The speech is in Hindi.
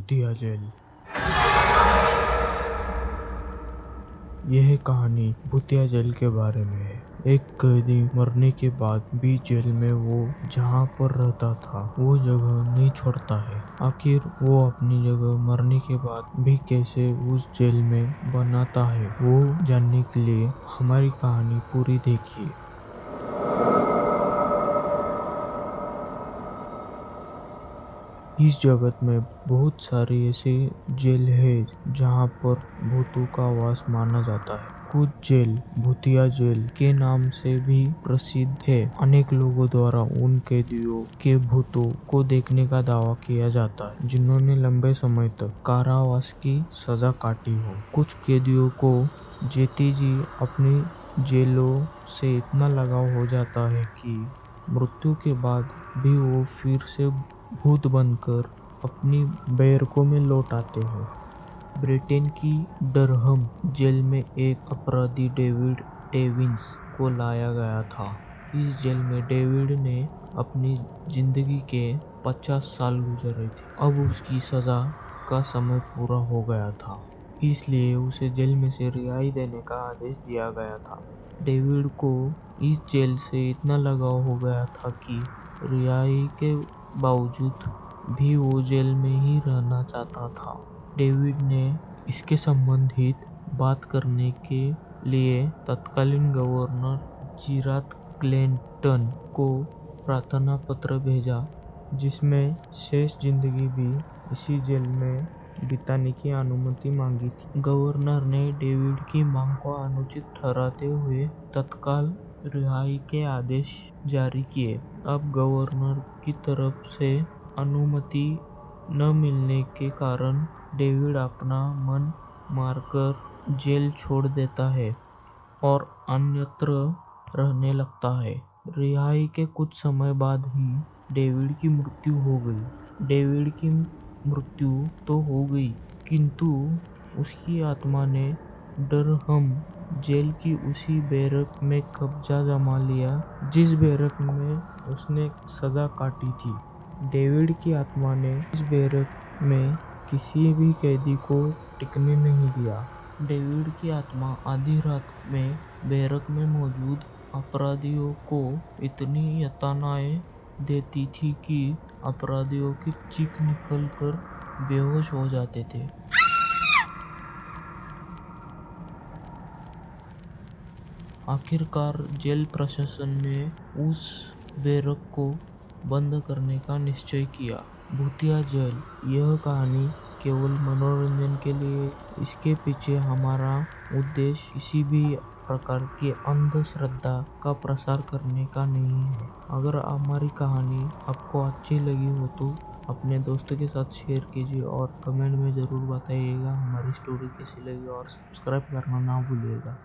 भूतिया जेल। यह कहानी भूतिया जेल के बारे में है। एक कैदी मरने के बाद भी जेल में वो जहाँ पर रहता था वो जगह नहीं छोड़ता है। आखिर वो अपनी जगह मरने के बाद भी कैसे उस जेल में बनाता है, वो जानने के लिए हमारी कहानी पूरी देखिए। इस जगत में बहुत सारे ऐसे जेल है जहाँ पर भूतों का वास माना जाता है। कुछ जेल भूतिया जेल के नाम से भी प्रसिद्ध है। अनेक लोगों द्वारा उन कैदियों के भूतों को देखने का दावा किया जाता है जिन्होंने लंबे समय तक कारावास की सजा काटी हो। कुछ कैदियों को जेती जी अपनी जेलों से इतना लगाव हो जाता है कि मृत्यु के बाद भी वो फिर से भूत बनकर अपनी बैरकों में लौट आते हैं। ब्रिटेन की डरहम जेल में एक अपराधी डेविड टेविंस को लाया गया था। इस जेल में डेविड ने अपनी जिंदगी के 50 साल गुजारे थे। अब उसकी सजा का समय पूरा हो गया था, इसलिए उसे जेल में से रिहाई देने का आदेश दिया गया था। डेविड को इस जेल से इतना लगाव हो गया था कि रिहाई के बावजूद भी वो जेल में ही रहना चाहता था। डेविड ने इसके संबंधित बात करने के लिए तत्कालीन गवर्नर जिराथ क्लेंटन को प्रार्थना पत्र भेजा, जिसमें शेष जिंदगी भी इसी जेल में बिताने की अनुमति मांगी थी। गवर्नर ने डेविड की मांग को अनुचित ठहराते हुए तत्काल रिहाई के आदेश जारी किए। अब गवर्नर की तरफ से अनुमति न मिलने के कारण डेविड अपना मन मारकर जेल छोड़ देता है और अन्यत्र रहने लगता है। रिहाई के कुछ समय बाद ही डेविड की मृत्यु हो गई। डेविड की मृत्यु तो हो गई, किंतु उसकी आत्मा ने डरहम जेल की उसी बैरक में कब्जा जमा लिया जिस बैरक में उसने सजा काटी थी। डेविड की आत्मा ने इस बैरक में किसी भी कैदी को टिकने नहीं दिया। डेविड की आत्मा आधी रात में बैरक में मौजूद अपराधियों को इतनी यातनाएं देती थी कि अपराधियों की चीख निकलकर बेहोश हो जाते थे। आखिरकार जेल प्रशासन ने उस बैरक को बंद करने का निश्चय किया। भूतिया जेल यह कहानी केवल मनोरंजन के लिए, इसके पीछे हमारा उद्देश्य किसी भी प्रकार की अंधश्रद्धा का प्रसार करने का नहीं है। अगर हमारी कहानी आपको अच्छी लगी हो तो अपने दोस्तों के साथ शेयर कीजिए और कमेंट में ज़रूर बताइएगा हमारी स्टोरी कैसी लगी, और सब्सक्राइब करना ना भूलिएगा।